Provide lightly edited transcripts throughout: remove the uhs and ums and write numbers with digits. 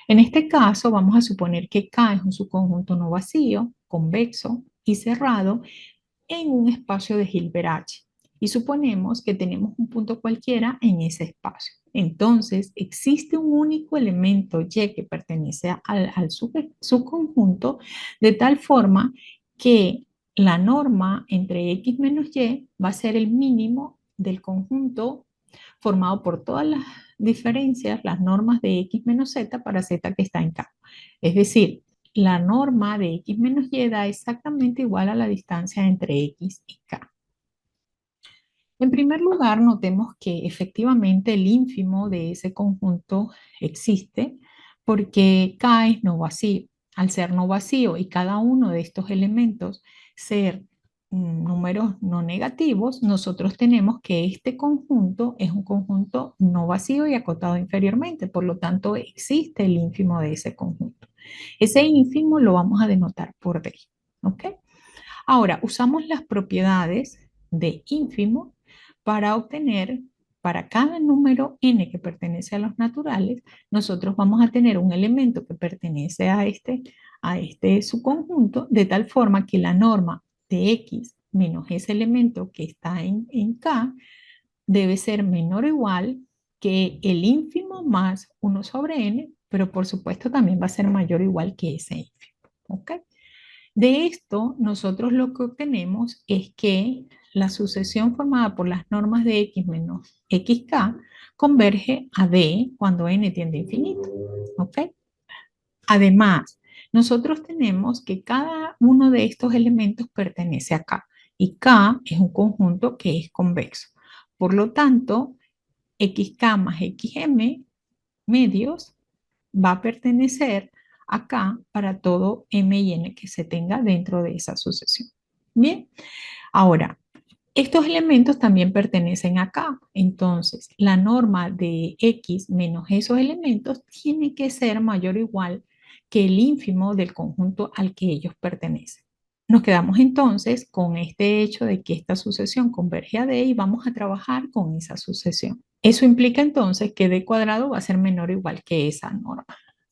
En este caso, vamos a suponer que K es un subconjunto no vacío, convexo y cerrado en un espacio de Hilbert H. Y suponemos que tenemos un punto cualquiera en ese espacio. Entonces, existe un único elemento Y que pertenece al subconjunto de tal forma que la norma entre X menos Y va a ser el mínimo del conjunto formado por todas las diferencias, las normas de X menos Z para Z que está en K. Es decir, la norma de X menos Y da exactamente igual a la distancia entre X y K. En primer lugar, notemos que efectivamente el ínfimo de ese conjunto existe porque K es no vacío. Al ser no vacío y cada uno de estos elementos ser números no negativos, nosotros tenemos que este conjunto es un conjunto no vacío y acotado inferiormente. Por lo tanto, existe el ínfimo de ese conjunto. Ese ínfimo lo vamos a denotar por D. ¿Ok? Ahora, usamos las propiedades de ínfimo para obtener, para cada número n que pertenece a los naturales, nosotros vamos a tener un elemento que pertenece a este subconjunto, de tal forma que la norma de x menos ese elemento que está en K debe ser menor o igual que el ínfimo más 1 sobre n, pero por supuesto también va a ser mayor o igual que ese ínfimo. ¿Ok? De esto, nosotros lo que obtenemos es que la sucesión formada por las normas de x menos xk converge a d cuando n tiende a infinito. ¿Ok? Además, nosotros tenemos que cada uno de estos elementos pertenece a K y K es un conjunto que es convexo. Por lo tanto, xk más xm medios va a pertenecer acá para todo m y n que se tenga dentro de esa sucesión. Bien, ahora, estos elementos también pertenecen acá. Entonces, la norma de x menos esos elementos tiene que ser mayor o igual que el ínfimo del conjunto al que ellos pertenecen. Nos quedamos entonces con este hecho de que esta sucesión converge a D y vamos a trabajar con esa sucesión. Eso implica entonces que D cuadrado va a ser menor o igual que esa norma.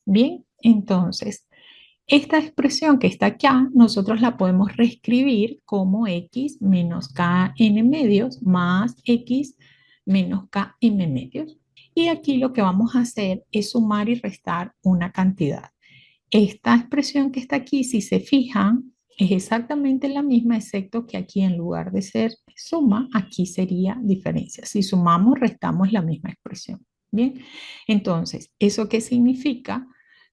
Bien, entonces, esta expresión que está acá, nosotros la podemos reescribir como x menos kn medios más x menos km medios. Y aquí lo que vamos a hacer es sumar y restar una cantidad. Esta expresión que está aquí, si se fijan, es exactamente la misma, excepto que aquí en lugar de ser suma, aquí sería diferencia. Si sumamos, restamos la misma expresión. Bien, entonces, ¿eso qué significa?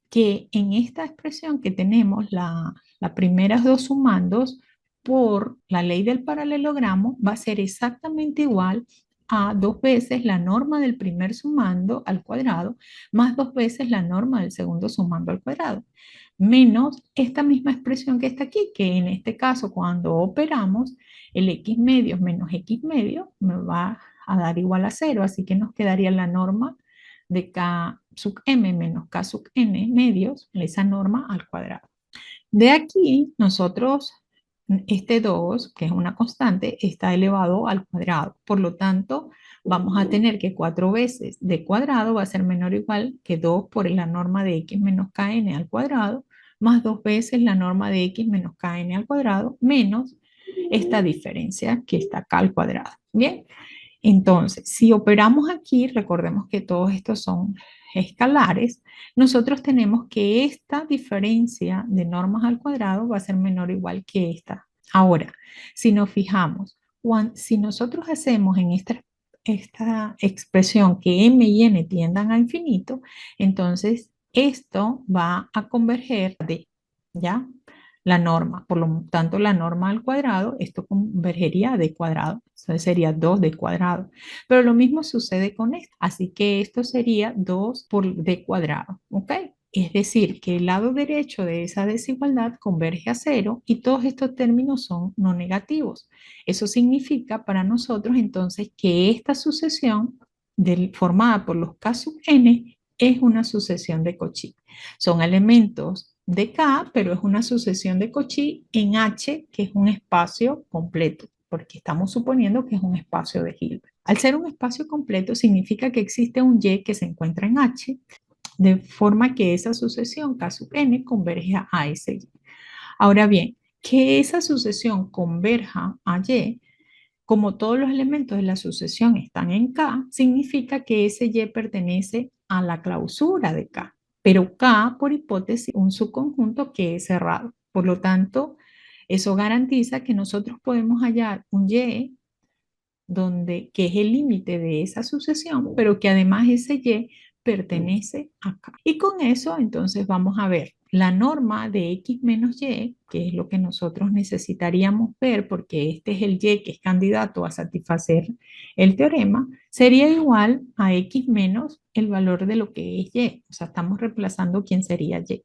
Que en esta expresión que tenemos, las primeras dos sumandos, por la ley del paralelogramo, va a ser exactamente igual a dos veces la norma del primer sumando al cuadrado, más dos veces la norma del segundo sumando al cuadrado, menos esta misma expresión que está aquí, que en este caso cuando operamos, el x medios menos x medio me va a dar igual a cero, así que nos quedaría la norma de k sub m menos k sub n medios, esa norma al cuadrado. De aquí, nosotros, este 2 que es una constante, está elevado al cuadrado. Por lo tanto, vamos a tener que 4 veces d cuadrado va a ser menor o igual que 2 por la norma de x menos kn al cuadrado, más 2 veces la norma de x menos kn al cuadrado, menos esta diferencia que está acá al cuadrado. Bien, entonces, si operamos aquí, recordemos que todos estos son escalares, nosotros tenemos que esta diferencia de normas al cuadrado va a ser menor o igual que esta. Ahora, si nos fijamos, si nosotros hacemos en esta expresión que m y n tiendan a infinito, entonces esto va a converger de, ¿ya? La norma. Por lo tanto, la norma al cuadrado, esto convergería a d cuadrado. Entonces sería 2d cuadrado. Pero lo mismo sucede con esto. Así que esto sería 2 por d cuadrado. ¿Ok? Es decir, que el lado derecho de esa desigualdad converge a cero y todos estos términos son no negativos. Eso significa para nosotros entonces que esta sucesión formada por los k sub n es una sucesión de Cauchy. Son elementos de K, pero es una sucesión de Cauchy en H, que es un espacio completo, porque estamos suponiendo que es un espacio de Hilbert. Al ser un espacio completo, significa que existe un Y que se encuentra en H, de forma que esa sucesión K sub n converja a ese Y. Ahora bien, que esa sucesión converja a Y, como todos los elementos de la sucesión están en K, significa que ese Y pertenece a la clausura de K, pero K, por hipótesis, un subconjunto que es cerrado. Por lo tanto, eso garantiza que nosotros podemos hallar un Y que es el límite de esa sucesión, pero que además ese Y pertenece acá. Y con eso entonces vamos a ver la norma de X menos Y, que es lo que nosotros necesitaríamos ver porque este es el Y que es candidato a satisfacer el teorema, sería igual a X menos el valor de lo que es Y. O sea, estamos reemplazando quién sería Y.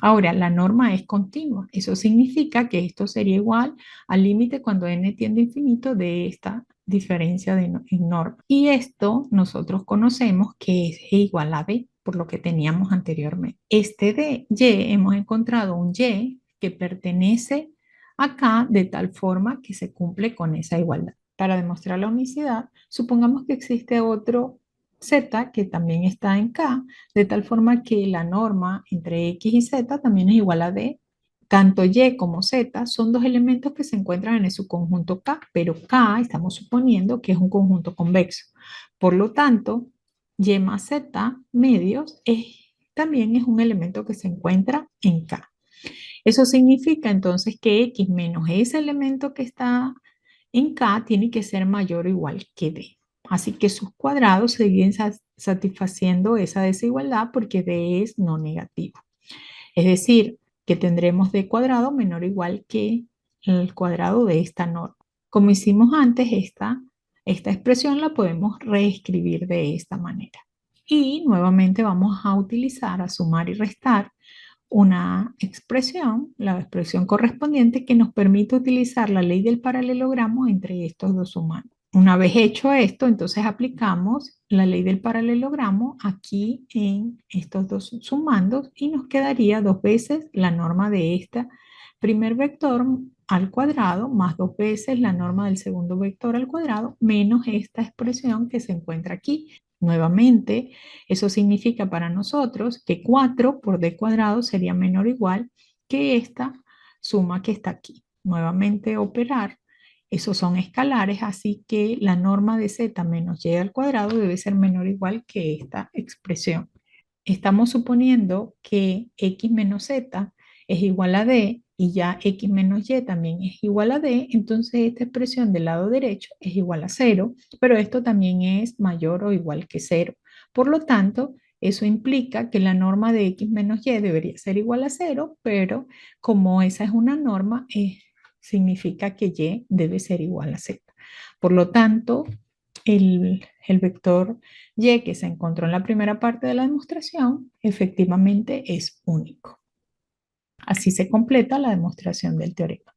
Ahora, la norma es continua. Eso significa que esto sería igual al límite cuando n tiende a infinito de esta diferencia en norma. Y esto nosotros conocemos que es igual a b, por lo que teníamos anteriormente. Este de y, hemos encontrado un y que pertenece acá de tal forma que se cumple con esa igualdad. Para demostrar la unicidad, supongamos que existe otro z que también está en K, de tal forma que la norma entre X y Z también es igual a D. Tanto Y como Z son dos elementos que se encuentran en el subconjunto K, pero K estamos suponiendo que es un conjunto convexo. Por lo tanto, Y más Z medios también es un elemento que se encuentra en K. Eso significa entonces que X menos ese elemento que está en K tiene que ser mayor o igual que D. Así que sus cuadrados siguen satisfaciendo esa desigualdad porque D es no negativo. Es decir, que tendremos D cuadrado menor o igual que el cuadrado de esta norma. Como hicimos antes, esta expresión la podemos reescribir de esta manera. Y nuevamente vamos a utilizar a sumar y restar una expresión, la expresión correspondiente que nos permite utilizar la ley del paralelogramo entre estos dos sumandos. Una vez hecho esto, entonces aplicamos la ley del paralelogramo aquí en estos dos sumandos y nos quedaría dos veces la norma de este primer vector al cuadrado más dos veces la norma del segundo vector al cuadrado menos esta expresión que se encuentra aquí. Nuevamente, eso significa para nosotros que 4 por d cuadrado sería menor o igual que esta suma que está aquí. Nuevamente operar, esos son escalares, así que la norma de z menos y al cuadrado debe ser menor o igual que esta expresión. Estamos suponiendo que x menos z es igual a d y ya x menos y también es igual a d, entonces esta expresión del lado derecho es igual a 0, pero esto también es mayor o igual que 0. Por lo tanto, eso implica que la norma de x menos y debería ser igual a 0, pero como esa es una norma, significa que y debe ser igual a z. Por lo tanto, el vector y que se encontró en la primera parte de la demostración efectivamente es único. Así se completa la demostración del teorema.